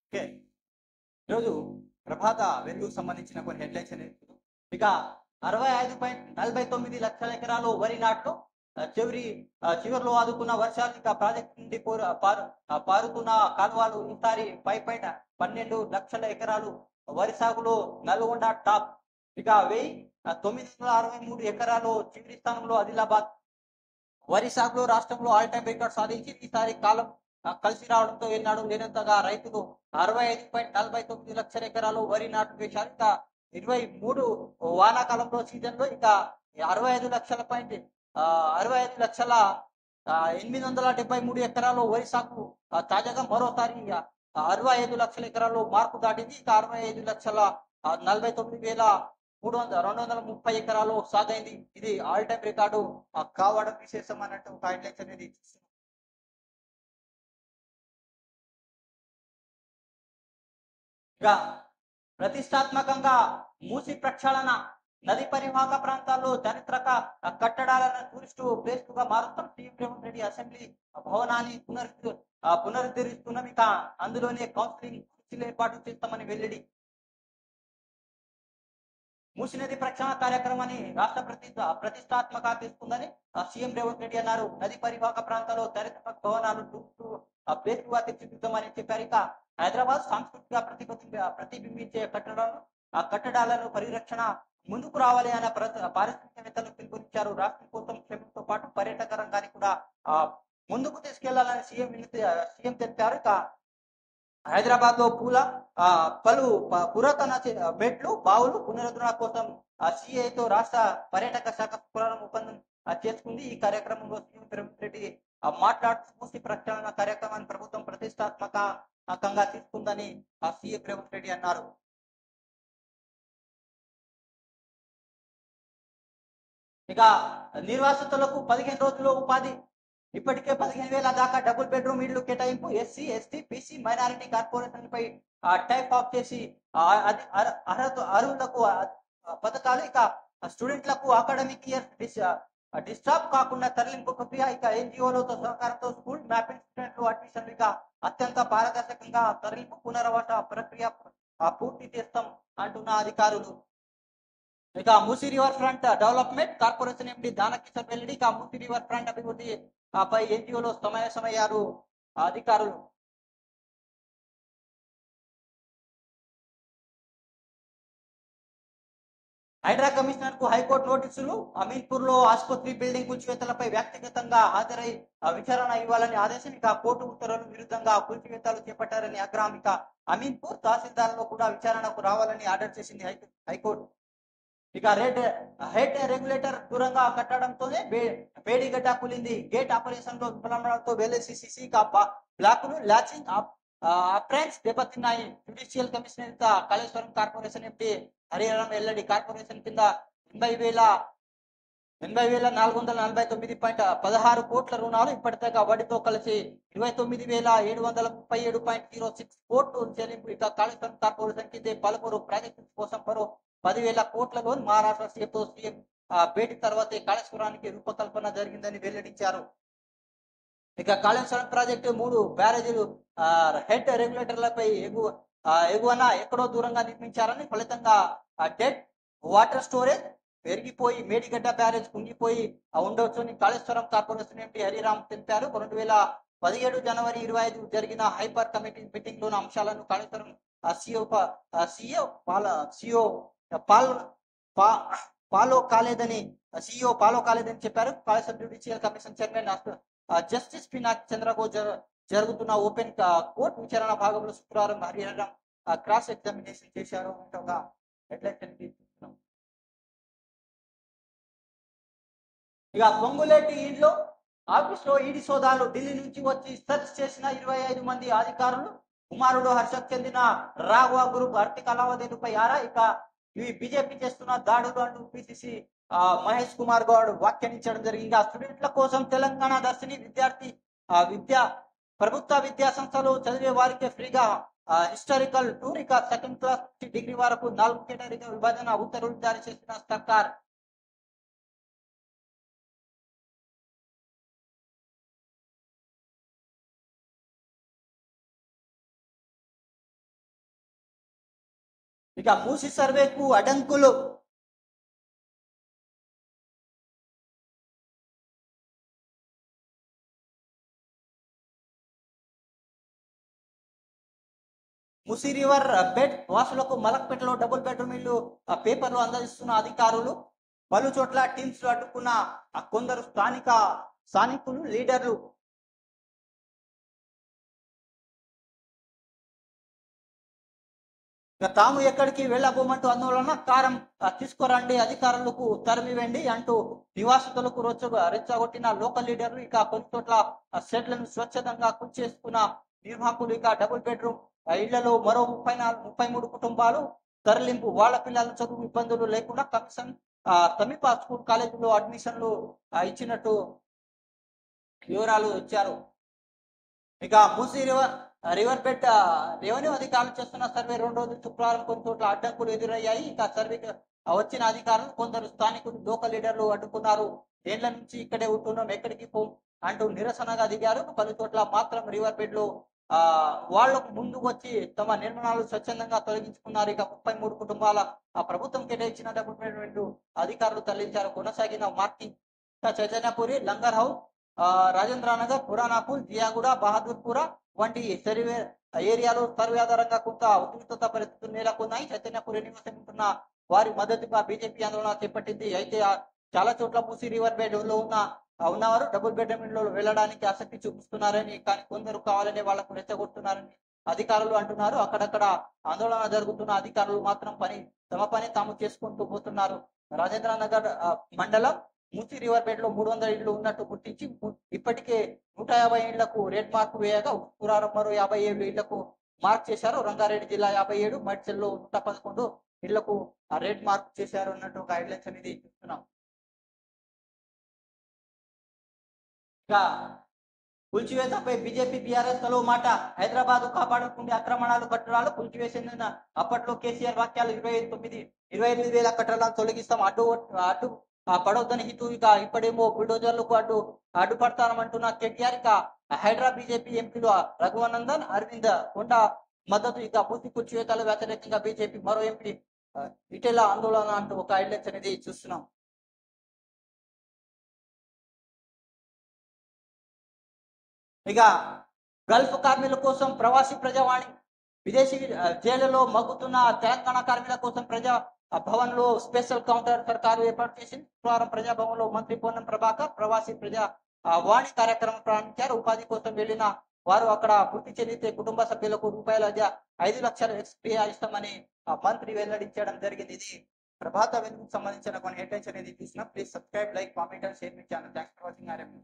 Okay. ఈరోజు ప్రభాత వెలుగుకు సంబంధించిన కొన్ని హెడ్లైన్స్ అనేది ఇక 65.49 లక్షల ఎకరాలు వరి నాట్లు చివరిలో ఆదుకున్న వర్షాలు ఇక ప్రాజెక్టు నుండి పారుతున్న కాలువలు ఈసారి 5.12 లక్షల ఎకరాలు వరి సాగులో నల్గొండ టాప్ ఇక 1963 ఎకరాలు చివరి స్థానంలో ఆదిలాబాద్ వరి సాగులో రాష్ట్రంలో ఆల్ టైమ్ రికార్డ్ సాధించి ఈసారి కాలం కలిసి రావడంతో ఎన్నాడు లేనంతగా రైతులు 65.49 లక్షల ఎకరాలు వరి నాటు వేశారు. ఇక 23 వానాకాలంలో సీజన్ లో ఇక 65 లక్షల 873 ఎకరాలు వరి సాగు తాజాగా మరోసారి 65 లక్షల ఎకరాలు మార్కు దాటింది. ఇక 65,49,230 ఎకరాలు సాగైంది. ఇది ఆల్ టైమ్ రికార్డు కావడం విశేషం అన్నట్టు ఒక హైలైట్స్ అనేది చూస్తున్నాం. ఇక ప్రతిష్టాత్మకంగా మూసి ప్రక్షాళన నది పరివాహక ప్రాంతాల్లో చారిత్రక కట్టడాలను టూరిస్టు ప్లేస్లుగా మారుతాం. సీఎం రేవంత్ రెడ్డి అసెంబ్లీ భవనాన్ని పునరుద్ధరిస్తున్నాం. ఇక అందులోనే కౌన్సిలింగ్ కుర్చీలు ఏర్పాటు చేస్తామని వెల్లడి. మూసి నది ప్రక్షాళన కార్యక్రమాన్ని రాష్ట్ర ప్రతిష్టాత్మక తీసుకుందని సీఎం రేవంత్ రెడ్డి అన్నారు. నది పరివాహక ప్రాంతాల్లో చారిత్రక భవనాలు టూరిస్టు ప్లేస్లుగా తీర్చిదిద్దామని చెప్పారు. ఇక హైదరాబాద్ సాంస్కృతిక ప్రతిబింబించే కట్టడాలను పరిరక్షణ ముందుకు రావాలి అనే పారిశ్రామికవేత్తలు పిలుపునిచ్చారు. రాష్ట్రం కోసం క్షేమంతో పాటు పర్యాటక రంగాన్ని కూడా ముందుకు తీసుకెళ్లాలని సీఎం తెలిపారు. ఇక హైదరాబాద్ లో పలు పురాతన మెట్లు బావులు పునరుద్ధరణ కోసం సిఐతో రాష్ట్ర పర్యాటక శాఖ శుక్రవారం ఒప్పందం చేసుకుంది. ఈ కార్యక్రమంలో సీఎం రేవంత్ రెడ్డి మాట్లాడుతూ మూసి ప్రక్షాళన కార్యక్రమాన్ని ప్రభుత్వం ప్రతిష్టాత్మకంగా తీసుకుందని సీఎం రేవంత్ రెడ్డి అన్నారు. ఇక నిర్వాసితులకు 15 రోజుల్లో ఉపాధి ఇప్పటికే 15,000 దాకా డబుల్ బెడ్రూమ్ ఇళ్లు కేటాయింపు. SC ST BC minority corporation పై టైప్ ఆఫ్ చేసి అర్హులకు పథకాలు. ఇక స్టూడెంట్లకు అకాడమిక్ ఇయర్ డిస్టర్బ్ కాకుండా తరలింపు ప్రక్రియ. ఇక ఎన్జిఓలతో సహకారంతో స్కూల్ మ్యాపింగ్ స్టూడెంట్లు అడ్మిషన్ ఇక అత్యంత పారదర్శకంగా తరలింపు పునరావాస ప్రక్రియ పూర్తి చేస్తాం అంటున్న అధికారులు. ఇక Musi river front development corporation MD Danakishore వెల్లడి. ఇక మూసీ రివర్ ఫ్రంట్ అభివృద్ధి పై ఎన్జిఓలో సమావేశమయ్యారు అధికారులు. హైడ్రా కమిషనర్ కు హైకోర్టు నోటీసులు. అమీన్పూర్ లో ఆసుపత్రి బిల్డింగ్ కూల్చివేతలపై వ్యక్తిగతంగా హాజరై విచారణ ఇవ్వాలని ఆదేశం. ఇక కోర్టు ఉత్తర్వుల విరుద్ధంగా కూల్చివేతలు చేపట్టారని ఆగ్రహం. ఇక అమీన్పూర్ తహసీల్దార్లో కూడా విచారణకు రావాలని ఆర్డర్ చేసింది హైకోర్టు. ఇక హెడ్ రెగ్యులేటర్ దూరంగా కట్టడంతోనే వేడిగడ్డ కూలింది. గేట్ ఆపరేషన్ లో విఫలమవడంతో వేలేసిసి బ్లాకులు ల్యాచింగ్ అప్రైన్స్ దెబ్బతిన్నాయి. Judicial commissioner Kaleshwaram corporation MP Hariharam వెల్లడి. కార్పొరేషన్ కింద 80,449.16 కోట్ల రుణాలు ఇప్పటిదాకా వడ్డీతో కలిసి 29,737.06 కోట్లు చెల్లింపు. ఇక కాళేశ్వరం కార్పొరేషన్ కింద పలువురు ప్రాజెక్టు కోసం 10,000 కోట్ల లోన్ మహారాష్ట్ర సీఎంతో సీఎం భేటీ తర్వాతే కాళేశ్వరానికి రూపకల్పన జరిగిందని వెల్లడించారు. ఇక కాళేశ్వరం ప్రాజెక్టు 3 బ్యారేజీలు హెడ్ రెగ్యులేటర్లపై ఎగువన ఎక్కడో దూరంగా నిర్మించారని ఫలితంగా డెడ్ వాటర్ స్టోరేజ్ పెరిగిపోయి మేడిగడ్డ బ్యారేజ్ కుంగిపోయి ఉండవచ్చని కాళేశ్వరం కార్పొరేషన్ ఎంపీ హరిరామ్ తెలిపారు. 2017 జనవరి 25 జరిగిన హైపర్ కమిటీ మీటింగ్ లోని అంశాలను కాళేశ్వరం సిఇఓ ఫాలో కాలేదని చెప్పారు. Kaleshwaram judicial commission chairman justice Pinaki Chandraghosh జరుగుతున్న ఓపెన్ కోర్టు విచారణ భాగంలో శుక్రవారం హరిహరం క్రాస్ ఎగ్జామినేషన్ చేశారు. ఒక హెడ్లైన్ తీసుకుంటున్నాం. ఇక పొంగులేటి ఇంట్లో ఆఫీస్ లో ఈడీ సోదాలు. ఢిల్లీ నుంచి వచ్చి సెర్చ్ చేసిన 25 మంది అధికారులు. కుమారుడు హర్షకు చెందిన రాఘవ గ్రూప్ ఆర్థిక లావాదేవీలపై ఆరా. ఇక ఇవి బీజేపీ చేస్తున్న దాడులు అంటూ పిసిసి మహేష్ కుమార్ గౌడ్ వ్యాఖ్యానించడం జరిగింది. స్టూడెంట్ల కోసం తెలంగాణ దర్శిని ప్రభుత్వ విద్యా సంస్థలు చదివే వారికి ఫ్రీగా హిస్టారికల్ టూర్. ఇక సెకండ్ క్లాస్ నుంచి డిగ్రీ వరకు 4 కేటగిరీగా విభజన ఉత్తర్వులు జారీ చేసిన సర్కార్. ఇక మూసి సర్వేకు అడ్డంకులు. ముసి రివర్ బెడ్ వాసులకు మలక్పేటలో డబుల్ బెడ్రూమ్ ఇల్లు పేపర్లు అందజేస్తున్న అధికారులు. పలు చోట్ల టీమ్స్ లో అడ్డుకున్న కొందరు స్థానికులు లీడర్లు. తాము ఎక్కడికి వెళ్ళబోమంటూ ఆందోళన, కారం తీసుకురండి, అధికారులకు తరిమివేండి అంటూ నివాసితులకు రెచ్చగొట్టిన లోకల్ లీడర్లు. ఇక కొన్ని చోట్ల షెడ్లను స్వచ్ఛందంగా కూల్చేసుకున్న నిర్వాహకులు. ఇక డబుల్ బెడ్రూమ్ ఇళ్లలో మరో 33 కుటుంబాలు తరలింపు. వాళ్ళ పిల్లల చదువు ఇబ్బందులు లేకుండా కమిషన్ సమీప స్కూల్ కాలేజీలో అడ్మిషన్లు ఇచ్చినట్టు వివరాలు ఇచ్చారు. ఇక మూసీ రివర్ బెడ్ రెవెన్యూ అధికారులు చేస్తున్న సర్వే 2 రోజులు శుక్రవారం కొన్ని చోట్ల అడ్డంకులు ఎదురయ్యాయి. ఇక సర్వేకి వచ్చిన అధికారులు కొందరు స్థానికులు లోకల్ లీడర్లు అడ్డుకున్నారు. ఏళ్ల నుంచి ఇక్కడే ఉంటున్నాం, ఎక్కడికి పో అంటూ నిరసనగా దిగారు. పలు చోట్ల మాత్రం రివర్ బెడ్ లో వాళ్లకు ముందుకు వచ్చి తమ నిర్మాణాలు స్వచ్ఛందంగా తొలగించుకున్నారు. ఇక 33 కుటుంబాల ప్రభుత్వం కేటాయించిన డబుల్ బెడ్ అధికారులు తరలించారు. కొనసాగిన మార్కింగ్ చైతన్యపురి, లంగర్ హౌస్, రాజేంద్రనగర్, పురాణాపూల్, జియాగూడ, బహదూర్పుర వంటి సర్వే ఏరియాలో సర్వే ఆధారంగా కొంత ఉద్రిక్తత పరిస్థితులు నెలకొన్నాయి. చైతన్యపురి నివాసం ఉంటున్న వారి మద్దతుగా బీజేపీ ఆందోళన చేపట్టింది. అయితే చాలా చోట్ల మూసీ రివర్ బెడ్ లో ఉన్నవారు డబుల్ బెడ్రూమ్ లో వెళ్ళడానికి ఆసక్తి చూపిస్తున్నారని, కానీ కొందరు కావాలని వాళ్లకు రెచ్చగొడుతున్నారని అధికారులు అంటున్నారు. అక్కడక్కడ ఆందోళన జరుగుతున్న అధికారులు మాత్రం తమ పని తాము చేసుకుంటూ పోతున్నారు. రాజేంద్రనగర్ మండలం మూసీ రివర్ బెడ్ లో 300 ఇళ్లు ఉన్నట్టు గుర్తించి ఇప్పటికే 150 ఇళ్లకు రెడ్ మార్క్ వేయగా ఉత్తరారం మరో 57 ఇళ్లకు మార్క్ చేశారు. రంగారెడ్డి జిల్లా 57, మడ్చెల్లో 111 ఇళ్లకు రెడ్ మార్క్ చేశారు అన్నట్టు ఒక హెడ్లైన్స్ అనేది చూస్తున్నాం. కూల్చివేతపై బీజేపీ బీఆర్ఎస్ తలో మాట. హైదరాబాద్ కాపాడుకుంటే అక్రమణాలు కట్టడాలు కూల్చివేసిన అప్పట్లో కేసీఆర్ వాక్యాలు 28,000 కట్టడాలను తొలగిస్తాం, అడ్డు పడవద్దని హితూ. ఇక ఇప్పుడేమో బుల్డోజర్లకు అడ్డుపడతామంటున్న కేటీఆర్. ఇక హైదరాబాద్ బీజేపీ ఎంపీలు రఘువనందన్, అరవింద్ కొండ మద్దతు. ఇక పూర్తి కూల్చివేతల వ్యతిరేకంగా బీజేపీ మరో ఎంపీ ఇటెలా ఆందోళన అంటూ ఒక హైలైట్స్ అనేది చూస్తున్నాం. ఇక గల్ఫ్ కార్మికుల కోసం ప్రవాసీ ప్రజావాణి. విదేశీ జైళ్లలో మగ్గుతున్న తెలంగాణ కార్మికుల కోసం ప్రజా భవన్ లో స్పెషల్ కౌంటర్ సర్కారు ఏర్పాటు చేసింది. శుక్రవారం ప్రజాభవన్ లో మంత్రి పొన్నం ప్రభాకర్ ప్రవాసీ ప్రజా వాణి కార్యక్రమం ప్రారంభించారు. ఉపాధి కోసం వెళ్లిన వారు అక్కడ మృతి చెందితే కుటుంబ సభ్యులకు ₹5 లక్షల ఎక్స్‌గ్రేషియా ఇస్తామని మంత్రి వెల్లడించడం జరిగింది. ఇది ప్రభాత వెలుగుకు సంబంధించిన కొన్ని హెడ్లైన్స్ అనేది చూసినా. Please subscribe, like, comment and share my channel. Thanks for watching.